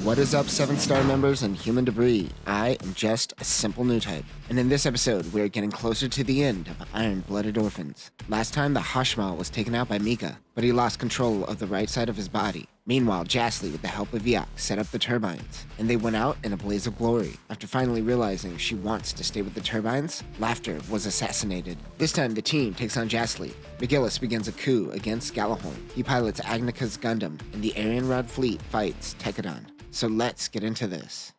What is up, 7-star members and human debris? I am just a simple new type. And in this episode, we're getting closer to the end of Iron-Blooded Orphans. Last time, the Hashmal was taken out by Mika, but he lost control of the right side of his body. Meanwhile, Jassley, with the help of Yak, set up the turbines, and they went out in a blaze of glory. After finally realizing she wants to stay with the turbines, Laughter was assassinated. This time, the team takes on Jassley. McGillis begins a coup against Galahorn. He pilots Agnika's Gundam, and the Aryan Rod fleet fights Tekadon. So let's get into this.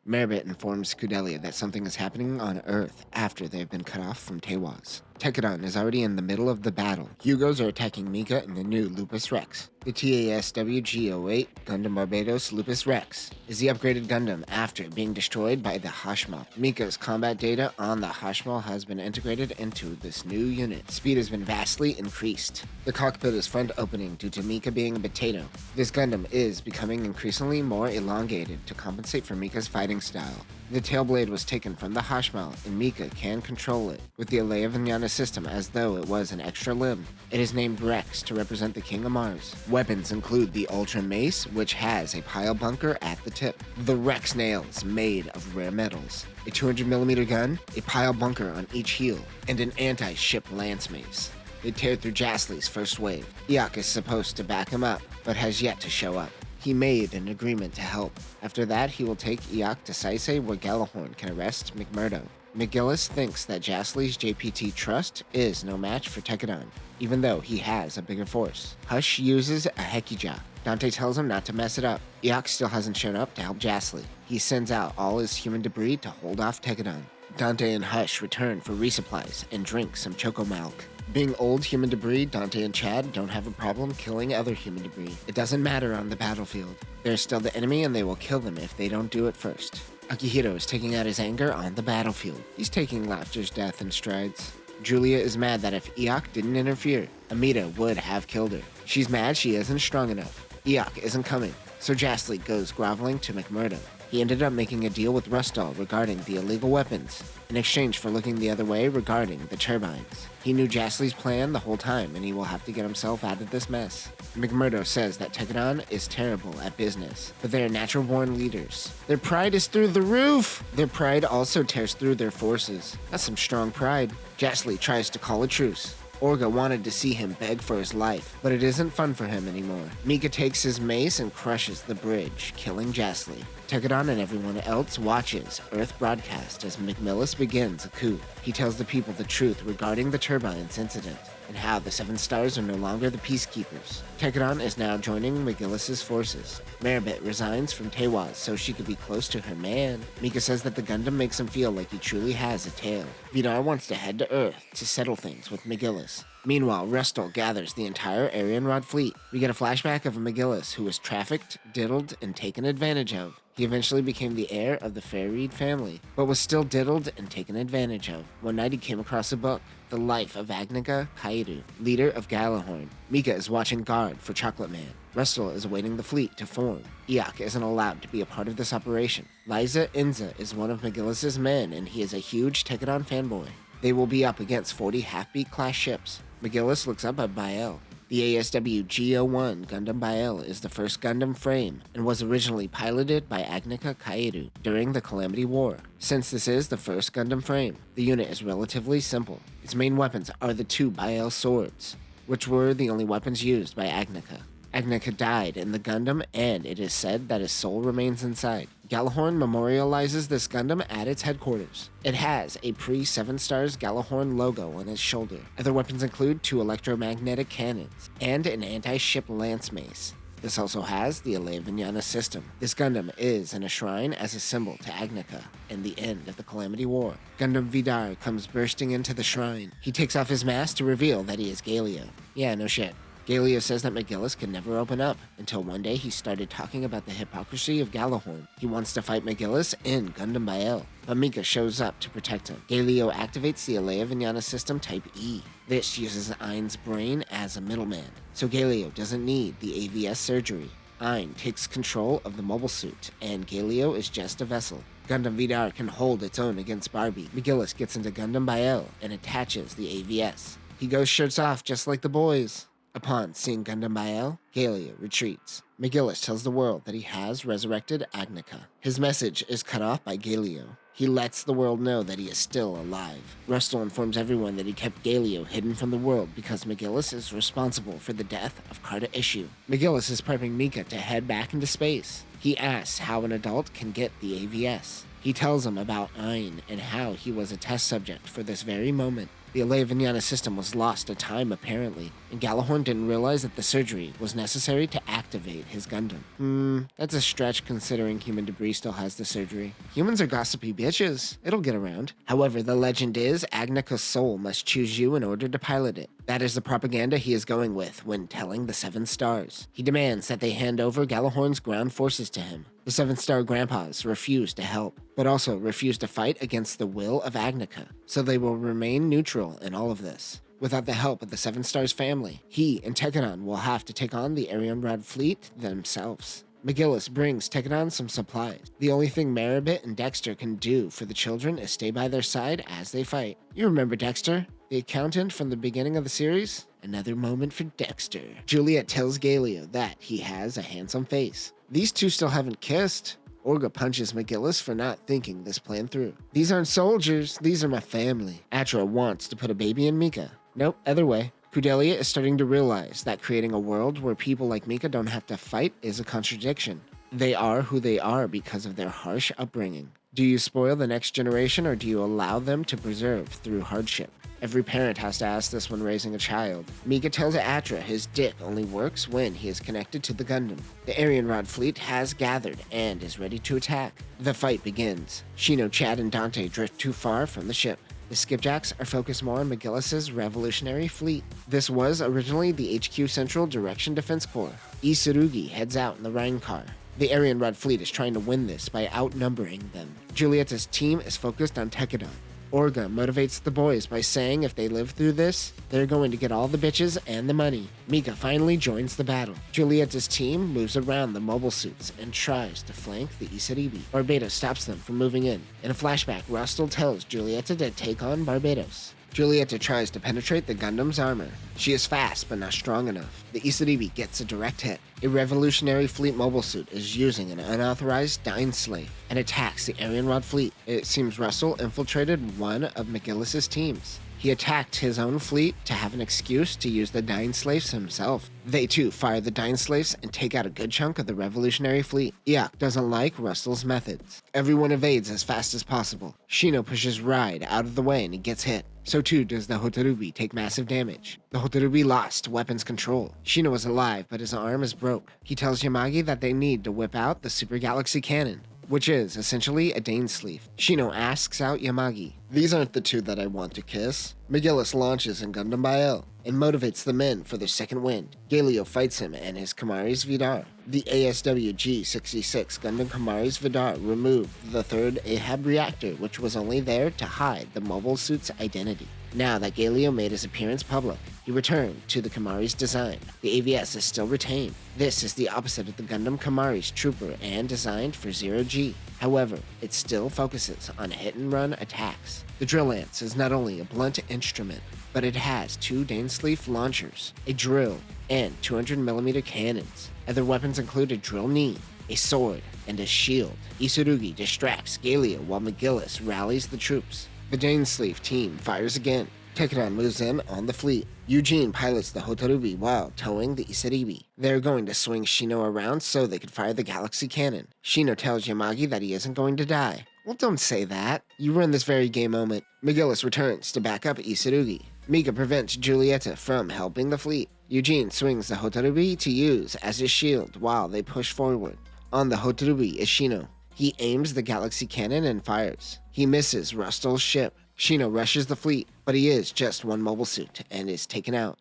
Meribit informs Kudelia that something is happening on Earth after they have been cut off from Tewaz. Tekadon is already in the middle of the battle. Hugos are attacking Mika and the new Lupus Rex. The ASW-G-08 Gundam Barbatos Lupus Rex is the upgraded Gundam after being destroyed by the Hashmal. Mika's combat data on the Hashmal has been integrated into this new unit. Speed has been vastly increased. The cockpit is front opening due to Mika being a potato. This Gundam is becoming increasingly more elongated to compensate for Mika's fighting style. The tail blade was taken from the Hashmal, and Mika can control it with the Alea system as though it was an extra limb. It is named Rex to represent the King of Mars. Weapons include the Ultra Mace, which has a pile bunker at the tip, the Rex Nails made of rare metals, a 200mm gun, a pile bunker on each heel, and an anti-ship lance mace. They tear through Jassley's first wave. Yak is supposed to back him up, but has yet to show up. He made an agreement to help. After that, he will take Iak to Saisei where Galahorn can arrest McMurdo. McGillis thinks that Jassley's JPT Trust is no match for Tekadon, even though he has a bigger force. Hush uses a Hekija. Dante tells him not to mess it up. Iak still hasn't shown up to help Jassley. He sends out all his human debris to hold off Tekadon. Dante and Hush return for resupplies and drink some Choco Milk. Being old human debris, Dante and Chad don't have a problem killing other human debris. It doesn't matter on the battlefield. They're still the enemy and they will kill them if they don't do it first. Akihiro is taking out his anger on the battlefield. He's taking Laughter's death in strides. Julia is mad that if Iak didn't interfere, Amita would have killed her. She's mad she isn't strong enough. Iak isn't coming, so Jassley goes groveling to McMurdo. He ended up making a deal with Rustall regarding the illegal weapons, in exchange for looking the other way regarding the turbines. He knew Jassley's plan the whole time, and he will have to get himself out of this mess. McMurdo says that Tekadon is terrible at business, but they are natural-born leaders. Their pride is through the roof! Their pride also tears through their forces. That's some strong pride. Jassley tries to call a truce. Orga wanted to see him beg for his life, but it isn't fun for him anymore. Mika takes his mace and crushes the bridge, killing Jassley. Tekadon and everyone else watches Earth broadcast as McGillis begins a coup. He tells the people the truth regarding the turbines incident and how the 7 stars are no longer the peacekeepers. Tekadon is now joining McGillis' forces. Meribit resigns from Tewaz so she could be close to her man. Mika says that the Gundam makes him feel like he truly has a tail. Vidar wants to head to Earth to settle things with McGillis. Meanwhile, Rustall gathers the entire Aryan Rod fleet. We get a flashback of a McGillis who was trafficked, diddled, and taken advantage of. He eventually became the heir of the Fairreed family, but was still diddled and taken advantage of. One night he came across a book, The Life of Agnika Kaidu, leader of Galahorn. Mika is watching guard for Chocolate Man. Rustall is awaiting the fleet to form. Iak isn't allowed to be a part of this operation. Liza Inza is one of McGillis' men, and he is a huge Tekadon fanboy. They will be up against 40 half-beat-class ships. McGillis looks up at Bael. The ASW-G-01 Gundam Bael is the first Gundam frame and was originally piloted by Agnika Kaidu during the Calamity War. Since this is the first Gundam frame, the unit is relatively simple. Its main weapons are the 2 Bael swords, which were the only weapons used by Agnika. Agnika died in the Gundam, and it is said that his soul remains inside. Galahorn memorializes this Gundam at its headquarters. It has a pre-7 stars Galahorn logo on its shoulder. Other weapons include 2 electromagnetic cannons and an anti-ship lance mace. This also has the Alea system. This Gundam is in a shrine as a symbol to Agnika and the end of the Calamity War. Gundam Vidar comes bursting into the shrine. He takes off his mask to reveal that he is Galio. Yeah, no shit. Galio says that McGillis can never open up, until one day he started talking about the hypocrisy of Galahorn. He wants to fight McGillis in Gundam Bael, but Mika shows up to protect him. Galio activates the Alea system Type E. This uses Ein's brain as a middleman, so Galio doesn't need the AVS surgery. Ein takes control of the mobile suit, and Galio is just a vessel. Gundam Vidar can hold its own against Barbie. McGillis gets into Gundam Bael and attaches the AVS. He goes shirts off just like the boys. Upon seeing Gundam Bael, Galio retreats. McGillis tells the world that he has resurrected Agnica. His message is cut off by Galio. He lets the world know that he is still alive. Rustle informs everyone that he kept Galio hidden from the world because McGillis is responsible for the death of Carta Issue. McGillis is prepping Mika to head back into space. He asks how an adult can get the AVS. He tells him about Ein and how he was a test subject for this very moment. The Alea system was lost to time apparently, and Galahorn didn't realize that the surgery was necessary to activate his Gundam. That's a stretch considering human debris still has the surgery. Humans are gossipy bitches. It'll get around. However, the legend is Agnica's soul must choose you in order to pilot it. That is the propaganda he is going with when telling the 7 stars. He demands that they hand over Galahorn's ground forces to him. The 7-star grandpas refuse to help, but also refuse to fight against the will of Agnica, so they will remain neutral in all of this. Without the help of the 7 stars family, he and Tekkadan will have to take on the Arianrod fleet themselves. McGillis brings Tekkadan some supplies. The only thing Maribit and Dexter can do for the children is stay by their side as they fight. You remember Dexter, the accountant from the beginning of the series? Another moment for Dexter. Juliet tells Galio that he has a handsome face. These two still haven't kissed. Orga punches McGillis for not thinking this plan through. These aren't soldiers, these are my family. Atra wants to put a baby in Mika. Nope, other way. Kudelia is starting to realize that creating a world where people like Mika don't have to fight is a contradiction. They are who they are because of their harsh upbringing. Do you spoil the next generation or do you allow them to preserve through hardship? Every parent has to ask this when raising a child. Mika tells Atra his dick only works when he is connected to the Gundam. The Arianrod fleet has gathered and is ready to attack. The fight begins. Shino, Chad, and Dante drift too far from the ship. The skipjacks are focused more on McGillis' revolutionary fleet. This was originally the HQ Central Direction Defense Corps. Isurugi heads out in the Rhine car. The Arianrod fleet is trying to win this by outnumbering them. Julieta's team is focused on Tekkadan. Orga motivates the boys by saying if they live through this, they're going to get all the bitches and the money. Mika finally joins the battle. Julieta's team moves around the mobile suits and tries to flank the Isaribi. Barbatos stops them from moving in. In a flashback, Rustle tells Julieta to take on Barbatos. Julieta tries to penetrate the Gundam's armor. She is fast, but not strong enough. The Isaribi gets a direct hit. A revolutionary fleet mobile suit is using an unauthorized Dying Slave and attacks the Arianrod fleet. It seems Russell infiltrated one of McGillis' teams. He attacked his own fleet to have an excuse to use the Dying Slaves himself. They too fire the Dying Slaves and take out a good chunk of the revolutionary fleet. Iak doesn't like Russell's methods. Everyone evades as fast as possible. Shino pushes Ride out of the way and he gets hit. So too does the Hotarubi take massive damage. The Hotarubi lost weapons control. Shino is alive, but his arm is broke. He tells Yamagi that they need to whip out the Super Galaxy Cannon, which is essentially a Dane sleeve. Shino asks out Yamagi. These aren't the two that I want to kiss. McGillis launches in Gundam Bael and motivates the men for their second wind. Galio fights him and his Kamari's Vidar. The ASW-G-66 Gundam Kamari's Vidar removed the third Ahab reactor, which was only there to hide the mobile suit's identity. Now that Galio made his appearance public, he returned to the Kamari's design. The AVS is still retained. This is the opposite of the Gundam Kamari's Trooper and designed for 0G. However, it still focuses on hit-and-run attacks. The Drill Lance is not only a blunt instrument, but it has 2 Danesleaf launchers, a drill, and 200mm cannons. Other weapons include a drill knee, a sword, and a shield. Isurugi distracts Galio while McGillis rallies the troops. The Danesleaf team fires again. Tekkadan moves in on the fleet. Eugene pilots the Hotarubi while towing the Isaribi. They're going to swing Shino around so they can fire the Galaxy Cannon. Shino tells Yamagi that he isn't going to die. Well, don't say that. You were in this very gay moment. McGillis returns to back up Isurugi. Mika prevents Julieta from helping the fleet. Eugene swings the Hotarubi to use as his shield while they push forward. On the Hotarubi is Shino. He aims the Galaxy Cannon and fires. He misses Rustle's ship. Shino rushes the fleet, but he is just one mobile suit and is taken out.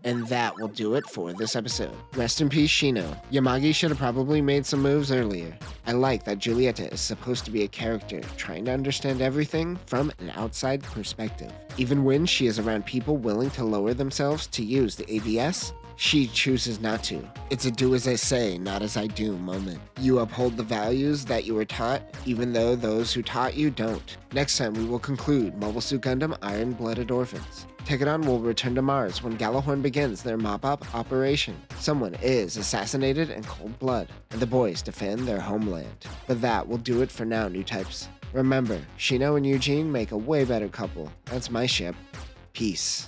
And that will do it for this episode. Rest in peace, Shino. Yamagi should have probably made some moves earlier. I like that Julieta is supposed to be a character trying to understand everything from an outside perspective. Even when she is around people willing to lower themselves to use the AVS, she chooses not to. It's a do as I say, not as I do moment. You uphold the values that you were taught, even though those who taught you don't. Next time we will conclude Mobile Suit Gundam Iron-Blooded Orphans. Tegadon will return to Mars when Gallahorn begins their mop-up operation. Someone is assassinated in cold blood, and the boys defend their homeland. But that will do it for now, new types. Remember, Shino and Eugene make a way better couple. That's my ship. Peace.